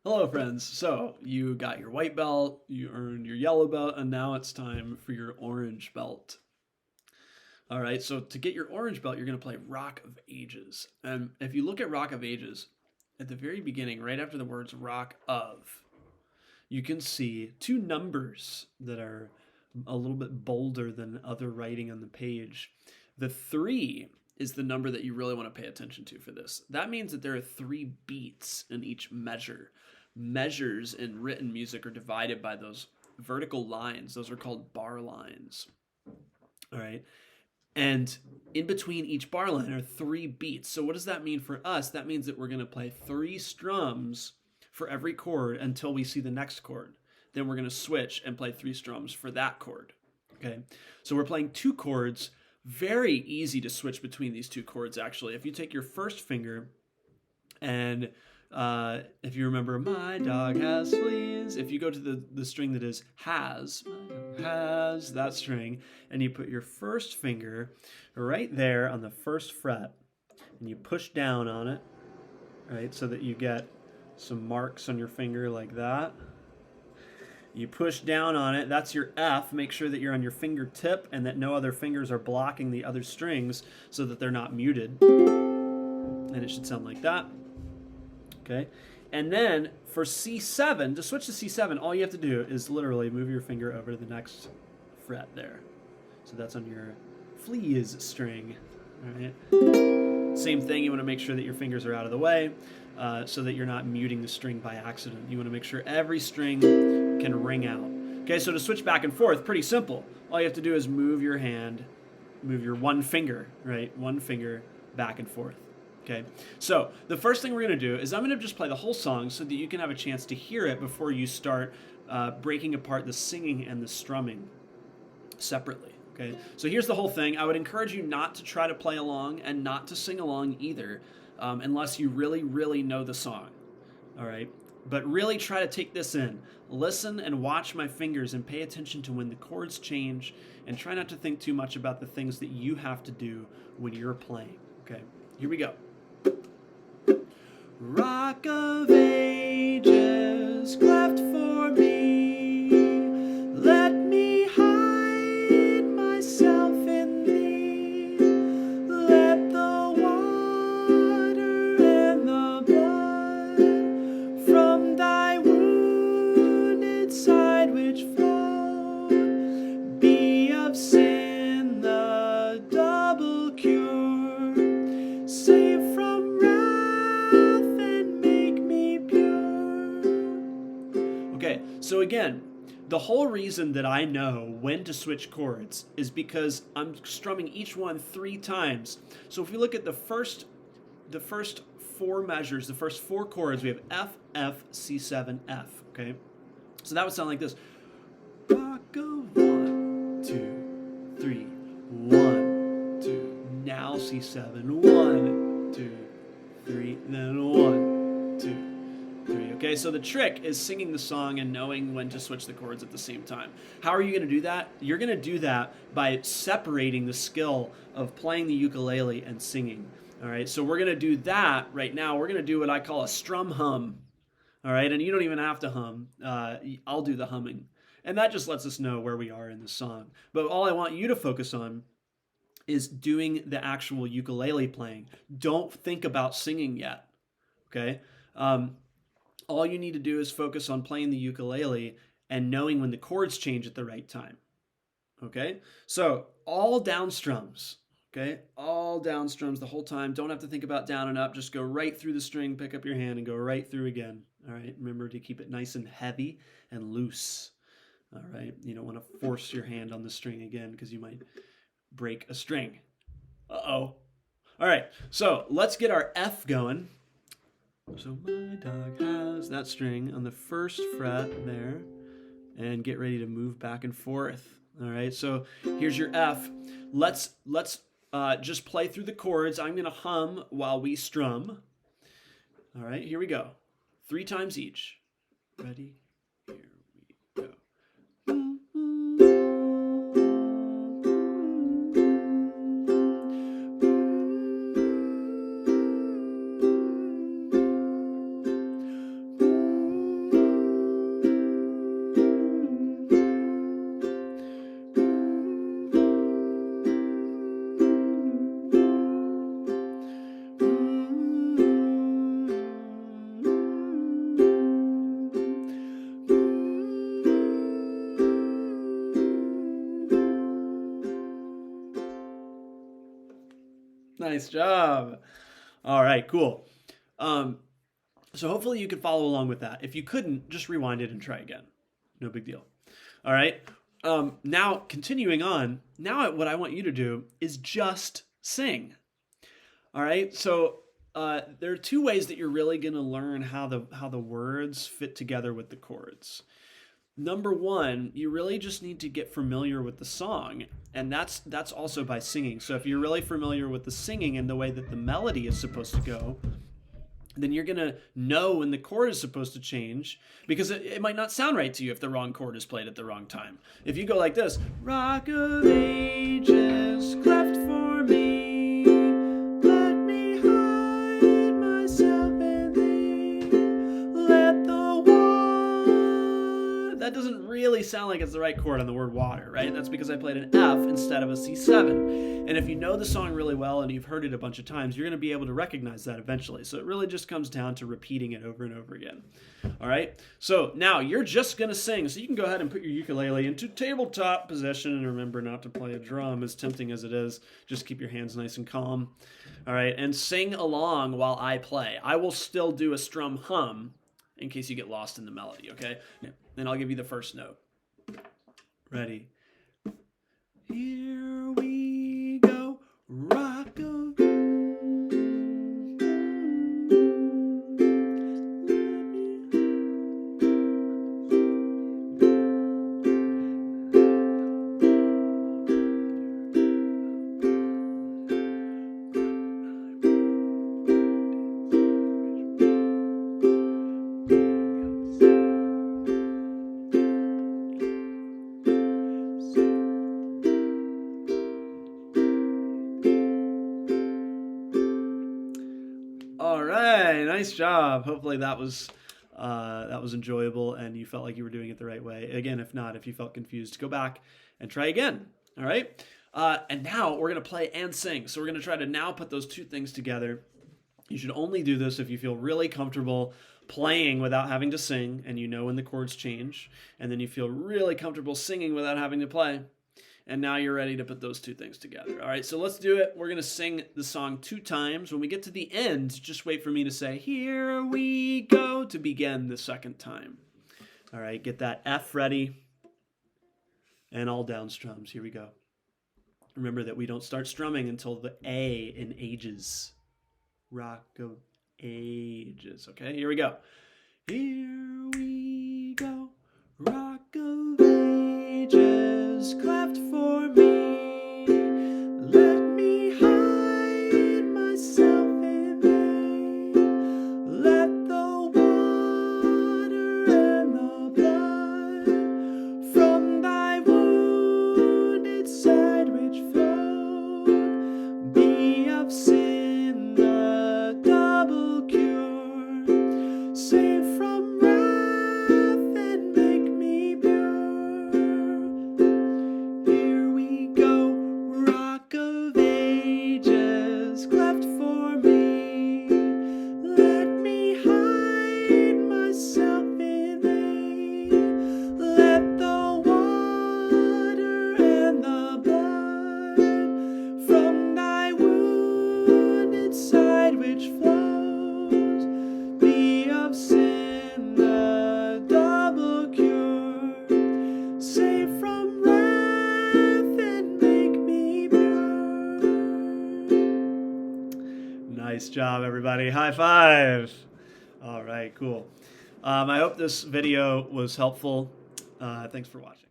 Hello, friends. So, you got your white belt, you earned your yellow belt, and now it's time for your orange belt. All right, so to get your orange belt, you're going to play Rock of Ages. And if you look at Rock of Ages, at the very beginning, right after the words Rock of, you can see two numbers that are a little bit bolder than other writing on the page. The three is the number that you really want to pay attention to for this. That means that there are three beats in each measure. Measures in written music are divided by those vertical lines. Those are called bar lines. All right. And in between each bar line are three beats. So what does that mean for us? That means that we're going to play three strums for every chord until we see the next chord. Then we're going to switch and play three strums for that chord. Okay. So we're playing two chords. Very easy to switch between these two chords, actually. If you take your first finger and if you remember, my dog has fleas, if you go to the string that is has that string, and you put your first finger right there on the first fret, and you push down on it, right, so that you get some marks on your finger like that. You push down on it, that's your F. Make sure that you're on your fingertip and that no other fingers are blocking the other strings so that they're not muted. And it should sound like that. Okay. And then for C7, to switch to C7, all you have to do is literally move your finger over to the next fret there. So that's on your fleas string. All right. Same thing, you want to make sure that your fingers are out of the way so that you're not muting the string by accident. You want to make sure every string can ring out. Okay, so to switch back and forth, pretty simple. All you have to do is move your hand, move your one finger, right? One finger back and forth. Okay, so the first thing we're going to do is I'm going to just play the whole song so that you can have a chance to hear it before you start breaking apart the singing and the strumming separately. Okay, so here's the whole thing. I would encourage you not to try to play along and not to sing along either unless you really, really know the song. All right, but really try to take this in. Listen and watch my fingers and pay attention to when the chords change, and try not to think too much about the things that you have to do when you're playing. Okay, here we go. Rock of ages, cleft for me. Let me hide myself in thee. Let the water and the blood from thy wounded side which flowed be of sin the double cure. Save from wrath and make me pure. Okay, so again, the whole reason that I know when to switch chords is because I'm strumming each one three times. So if we look at the first four measures, the first four chords, we have F, F, C7, F. Okay, so that would sound like this: rock of 1, 2, 3, 1, 2. Now C7, 1, 2, 3, then 1, 2, 3. Okay, so the trick is singing the song and knowing when to switch the chords at the same time. How are you going to do that? You're going to do that by separating the skill of playing the ukulele and singing. All right, so we're going to do that right now. We're going to do what I call a strum hum. All right, and you don't even have to hum. I'll do the humming. And that just lets us know where we are in the song. But all I want you to focus on is doing the actual ukulele playing. Don't think about singing yet. Okay? All you need to do is focus on playing the ukulele and knowing when the chords change at the right time. Okay? So, all down strums. Okay? All down strums the whole time. Don't have to think about down and up. Just go right through the string, pick up your hand, and go right through again. All right? Remember to keep it nice and heavy and loose. All right? You don't want to force your hand on the string again because you might break a string. Uh-oh. All right, so let's get our F going. So my dog has that string on the first fret there, and get ready to move back and forth. All right, so here's your F. Let's just play through the chords. I'm gonna hum while we strum. All right, here we go. 3 times each. Ready? Here we go. Nice job. All right, cool. So hopefully you could follow along with that. If you couldn't, just rewind it and try again. No big deal. All right. Now, continuing on, now what I want you to do is just sing. All right. So there are two ways that you're really going to learn how the words fit together with the chords. Number one, you really just need to get familiar with the song, and that's also by singing. So if you're really familiar with the singing and the way that the melody is supposed to go, then you're going to know when the chord is supposed to change, because it might not sound right to you if the wrong chord is played at the wrong time. If you go like this, Rock of Ages, cleft for me, let me hide myself in thee, let the water. That doesn't really sound like it's the right chord on the word water, right? That's because I played an F instead of a C7. And if you know the song really well and you've heard it a bunch of times, you're going to be able to recognize that eventually. So it really just comes down to repeating it over and over again. All right? So now you're just going to sing. So you can go ahead and put your ukulele into tabletop position, and remember not to play a drum, as tempting as it is. Just keep your hands nice and calm. All right? And sing along while I play. I will still do a strum hum in case you get lost in the melody, okay? Then I'll give you the first note. Ready? Here we go, rock of. All right, nice job. Hopefully that was enjoyable and you felt like you were doing it the right way. Again, if not, if you felt confused, go back and try again. All right. And now we're gonna play and sing. So we're gonna try to now put those two things together. You should only do this if you feel really comfortable playing without having to sing, and you know when the chords change, and then you feel really comfortable singing without having to play. And now you're ready to put those two things together. All right, so let's do it. We're going to sing the song 2 times. When we get to the end, just wait for me to say, here we go, to begin the second time. All right, get that F ready. And all down strums. Here we go. Remember that we don't start strumming until the A in ages. Rock of Ages. Okay, here we go. Here we go. Rock of Ages, cleft for me. Let me hide myself in thee. Let the water and the blood from thy wounded side which flowed be of sin the double cure. Save from wrath and make me pure. Here we go, Rock of Ages, cleft for me. Let me hide myself in thee. Let the water and the blood from thy wounded side which flows be of sin the double cure. Save from wrath and make me pure. Nice job, everybody. High five. All right, cool. I hope this video was helpful. Thanks for watching.